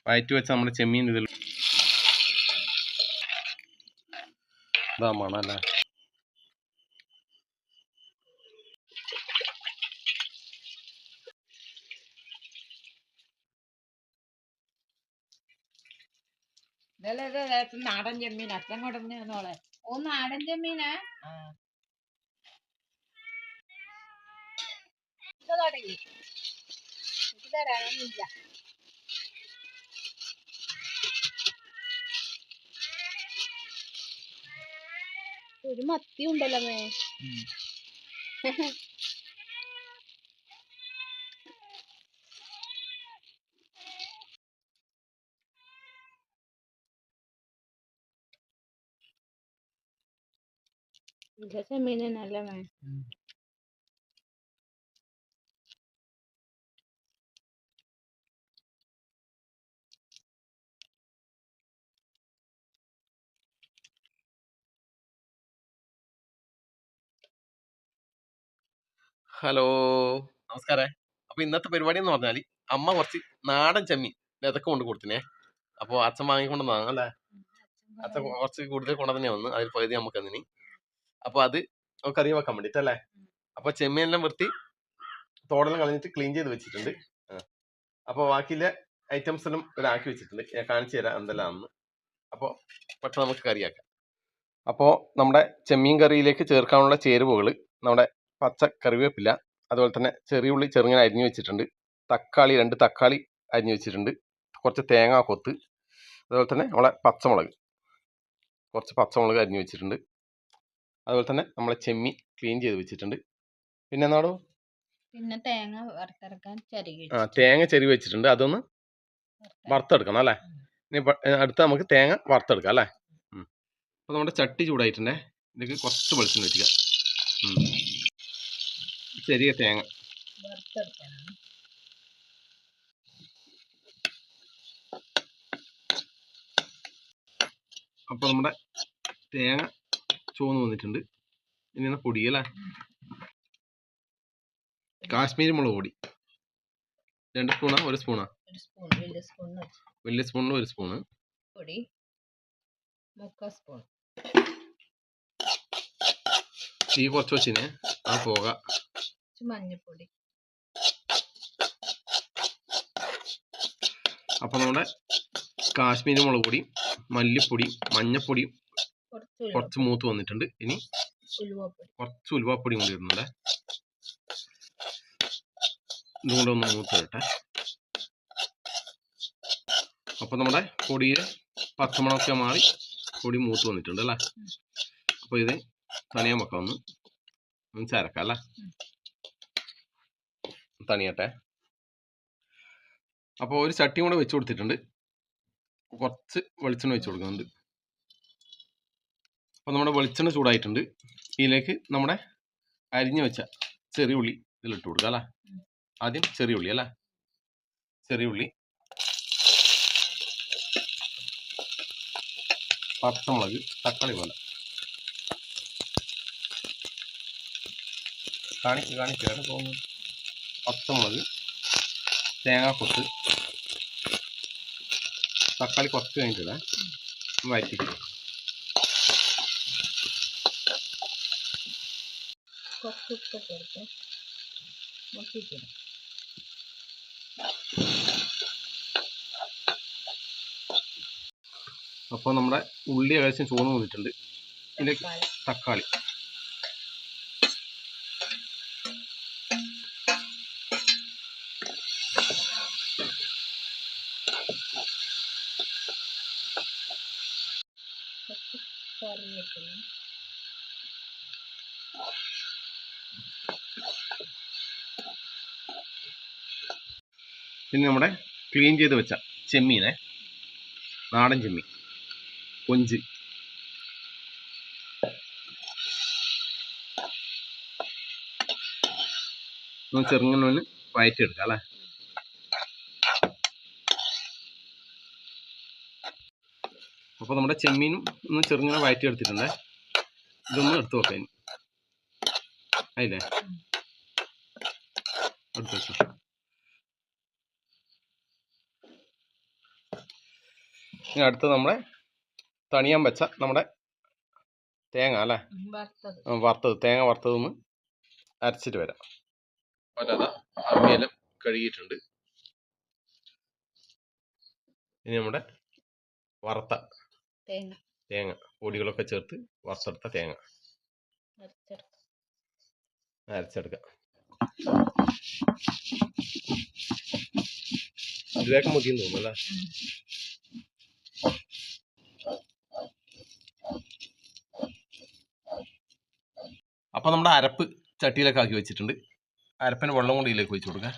വയറ്റി വെച്ച നമ്മുടെ ചെമ്മീൻ ഇതിൽ ഇതാ മണല്ലേ. നാടൻ ചെമ്മീൻ അച്ഛൻ കൊടുന്നോളെ. ഓ നാടൻ ചെമ്മീനാ തുടങ്ങി തരാനൊന്നുമില്ല. ഒരു മത്തി ഉണ്ടല്ലോ മേ. ചെമ്മീൻ നല്ല മേ. ഹലോ, നമസ്കാരം. അപ്പൊ ഇന്നത്തെ പരിപാടി എന്ന് പറഞ്ഞാല് അമ്മ കുറച്ച് നാടൻ ചെമ്മീൻ ഇതൊക്കെ കൊണ്ട് കൊടുത്തിനെ. അപ്പൊ അച്ഛൻ വാങ്ങിക്കൊണ്ടുവന്നതാണ് അല്ലേ. അച്ഛൻ കുറച്ച് കൂടുതൽ കൊണ്ടുതന്നെ വന്ന് അതിൽ പകുതി നമുക്ക് അതിന്. അപ്പൊ അത് കറി വെക്കാൻ വേണ്ടിട്ടല്ലേ. അപ്പൊ ചെമ്മീനെല്ലാം വൃത്തി തോടെല്ലാം കളഞ്ഞിട്ട് ക്ലീൻ ചെയ്ത് വെച്ചിട്ടുണ്ട്. അപ്പൊ ബാക്കിയിലെ ഐറ്റംസ് എല്ലാം ഇവിടെ ആക്കി വെച്ചിട്ടുണ്ട്. ഞാൻ കാണിച്ചു തരാം എന്തെല്ലാമെന്ന്. അപ്പോൾ പെട്ടെന്ന് നമുക്ക് കറിയാക്കാം. അപ്പോൾ നമ്മുടെ ചെമ്മീൻ കറിയിലേക്ക് ചേർക്കാനുള്ള ചേരുവകൾ നമ്മുടെ പച്ച കറിവേപ്പില, അതുപോലെ തന്നെ ചെറിയ ഉള്ളി ചെറുങ്ങനെ അരിഞ്ഞു വെച്ചിട്ടുണ്ട്, തക്കാളി 2 തക്കാളി അരിഞ്ഞു വെച്ചിട്ടുണ്ട്, കുറച്ച് തേങ്ങാ കൊത്ത്, അതുപോലെ തന്നെ നമ്മളെ കുറച്ച് പച്ചമുളക് അരിഞ്ഞു വെച്ചിട്ടുണ്ട്, അതുപോലെ തന്നെ നമ്മളെ ചെമ്മീൻ ക്ലീൻ ചെയ്ത് വെച്ചിട്ടുണ്ട്. പിന്നെ എന്നാടോ പിന്നെ തേങ്ങ വറുത്തെടുക്കാൻ തേങ്ങ ചെരുവി വെച്ചിട്ടുണ്ട്. അതൊന്ന് വറുത്തെടുക്കണം അല്ലേ. ഇനി അടുത്ത നമുക്ക് തേങ്ങ വറുത്തെടുക്കാം അല്ലേ. അപ്പോൾ നമ്മുടെ ചട്ടി ചൂടായിട്ടുണ്ടേ. ഇതിലേക്ക് കുറച്ച് വെളിച്ചെണ്ണ വെക്കുക. ചെറിയ തേങ്ങ അപ്പോൾ നമ്മുടെ തേങ്ങ ചുവന്ന് വന്നിട്ടുണ്ട്. ഇനി പൊടിയല്ലേ. കാശ്മീരി മുളക് പൊടി 2 സ്പൂണാ 1 സ്പൂണാ? വലിയ സ്പൂണിൽ 1 സ്പൂണ് പൊടി, 3/4 സ്പൂൺ. തീ കുറച്ച് വെച്ചിനെ. ആ പോക. മഞ്ഞപ്പൊടി. അപ്പൊ നമ്മുടെ കാശ്മീരി മുളക് പൊടി, മല്ലിപ്പൊടി, മഞ്ഞപ്പൊടി കുറച്ച് മൂത്ത് വന്നിട്ടുണ്ട്. ഇനി കുറച്ച് ഉലുവാപ്പൊടി കൂടി ഇടുന്നുണ്ട്. ഇതും കൂടെ ഒന്ന് മൂത്ത് വരട്ടെ. അപ്പൊ നമ്മുടെ പൊടിയിലെ പച്ചമണമൊക്കെ മാറി പൊടി മൂത്ത് വന്നിട്ടുണ്ട് അല്ലേ. അപ്പൊ ഇത് തണിയാൻ വെക്കാം. ഒന്ന് ചരക്കാം അല്ലേ. തണിയട്ടെ. അപ്പോൾ ഒരു ചട്ടി കൂടെ വെച്ച് കൊടുത്തിട്ടുണ്ട്. കുറച്ച് വെളിച്ചെണ്ണ വെച്ച് കൊടുക്കുന്നുണ്ട്. അപ്പോൾ നമ്മുടെ വെളിച്ചെണ്ണ ചൂടായിട്ടുണ്ട്. ഇതിലേക്ക് നമ്മുടെ അരിഞ്ഞു വെച്ച ചെറിയ ഉള്ളി ഇതിലിട്ട് കൊടുക്കുക അല്ലേ. ആദ്യം ചെറിയ ഉള്ളി അല്ലേ. ചെറിയ ഉള്ളി, പച്ചമുളക്, തക്കാളി പോലെ കാണിക്കാണ് തോന്നുന്നു. പച്ചമുളക്, തേങ്ങാക്കൊത്ത്, തക്കാളി കുറച്ച് കഴിഞ്ഞിട്ടില്ല വഴറ്റിട്ട് അപ്പോൾ നമ്മുടെ ഉള്ളി ഏകദേശം ചുവന്ന് വന്നിട്ടുണ്ട്. ഇതിലേക്ക് തക്കാളി, പിന്നെ നമ്മുടെ ക്ലീൻ ചെയ്ത് വെച്ച ചെമ്മീനെ, നാടൻ ചെമ്മീൻ കൊഞ്ച്, ഒന്ന് ചെറുങ്ങനെ വഴറ്റിയെടുക്കാം അല്ലേ. അപ്പോൾ നമ്മുടെ ചെമ്മീനും ഒന്ന് ചെറുങ്ങനെ വഴറ്റിയെടുത്തിട്ടുണ്ട്. ഇതൊന്ന് എടുത്ത് വെക്കാം. അതില്ലേ എടുത്ത് വെച്ചോ. ഇനി അടുത്ത് നമ്മളെ തണിയാൻ വെച്ച നമ്മുടെ തേങ്ങ അല്ലേ, വറുത്തത്, തേങ്ങ വറുത്തതൊന്ന് അരച്ചിട്ട് വരാം. അല്ലാതെ അമ്മിയെല്ലാം കഴുകിയിട്ടുണ്ട്. ഇനി നമ്മുടെ വറുത്ത തേങ്ങ പൊടികളൊക്കെ ചേർത്ത് വറുത്തെടുത്ത തേങ്ങ അരച്ചെടുക്കാം. ഇതിലേക്ക് മതിയെന്ന് തോന്നുന്നു അല്ലേ. അപ്പൊ നമ്മുടെ അരപ്പ് ചട്ടിയിലൊക്കെ ആക്കി വെച്ചിട്ടുണ്ട്. അരപ്പിന് വെള്ളം കൊണ്ട് ഇതിലേക്ക് ഒഴിച്ചു കൊടുക്കാം.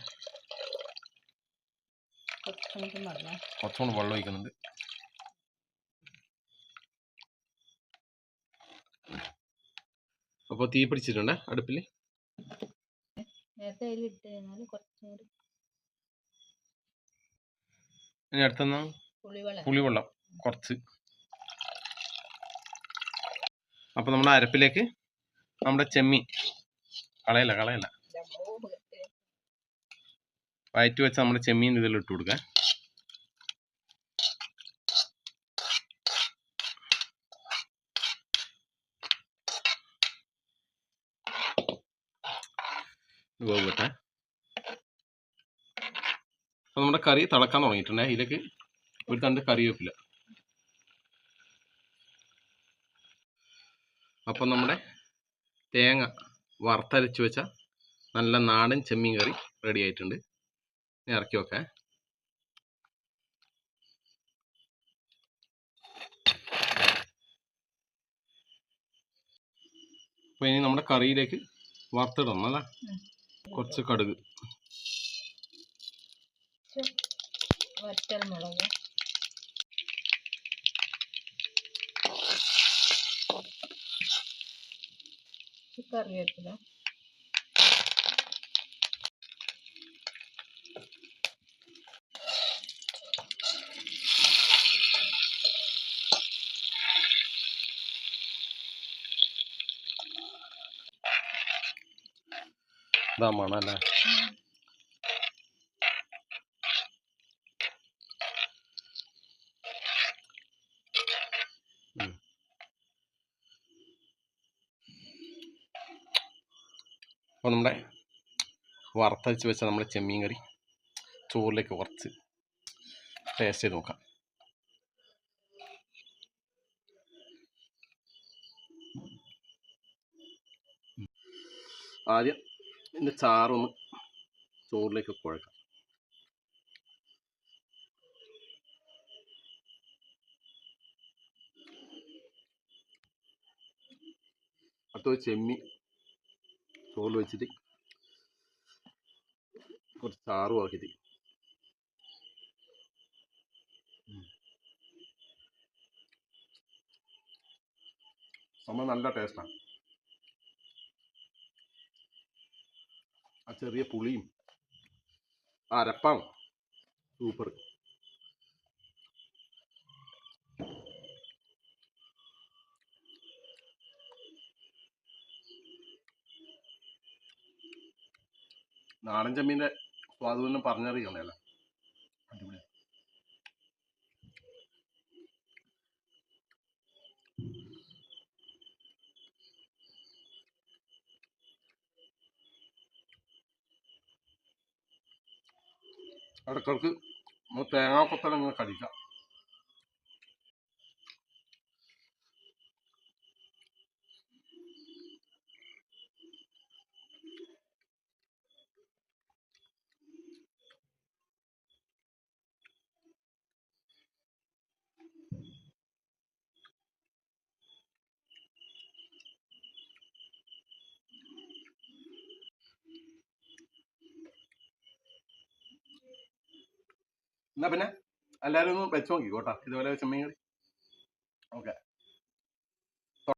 കുറച്ചുകൊണ്ട് വെള്ളം ഒഴിക്കുന്നുണ്ട്. അപ്പോൾ തീ പിടിച്ചിട്ടുണ്ട് അടുപ്പിൽ. ഇനി അടുത്തുനിന്ന് പുളിവെള്ളം കുറച്ച്. അപ്പോൾ നമ്മുടെ അരപ്പിലേക്ക് നമ്മുടെ ചെമ്മീൻ കളയല്ല വയറ്റി വെച്ച് നമ്മുടെ ചെമ്മീൻ ഇതിൽ ഇട്ട് കൊടുക്കാം. വേവട്ടെ. അപ്പോൾ നമ്മുടെ കറി തിളക്കാൻ തുടങ്ങിയിട്ടുണ്ട്. ഇതിലേക്ക് ഒരു തണ്ട് കറിവേപ്പില. അപ്പം നമ്മുടെ തേങ്ങ വറുത്തരച്ച് വെച്ച നല്ല നാടൻ ചെമ്മീൻ കറി റെഡി ആയിട്ടുണ്ട്. ഇറക്കി വെക്കാം. അപ്പോൾ ഇനി നമ്മുടെ കറിയിലേക്ക് വറുത്തിടണം അല്ലേ. കുറച്ച് കടുക്, വറ്റൽമുളക്, കറിവേപ്പില, ഇതാ മണം അല്ലേ. അപ്പോൾ നമ്മുടെ വറുത്തരച്ച് വെച്ച നമ്മുടെ ചെമ്മീൻ കറി ചോറിലേക്ക് കുറച്ച് ടേസ്റ്റ് ചെയ്ത് നോക്കാം. ആദ്യം ഇതിൻ്റെ ചാറൊന്ന് ചോറിലേക്ക് കുഴക്കാം. അടുത്ത ചെമ്മീൻ ചോറിൽ വെച്ചിട്ട് കുറച്ച് ചാറും ആക്കിയിട്ട് സംഭവം നല്ല ടേസ്റ്റാണ്. ആ ചെറിയ പുളിയും ആ അരപ്പാണ് സൂപ്പർ. നാടൻ ചെമ്മീൻ്റെ സ്വാദുവിനും പറഞ്ഞറിയണല്ലോ. അടിപൊളി. ഇടയ്ക്കിടയ്ക്ക് നമ്മൾ തേങ്ങാക്കൊത്തൽ ഇങ്ങനെ കടിക്കാം. എന്നാ പിന്നെ എല്ലാവരും ഒന്ന് വെച്ച് നോക്കിക്കോട്ടാ ഇതുപോലെ ചെമ്മീൻ കറി. ഓക്കെ.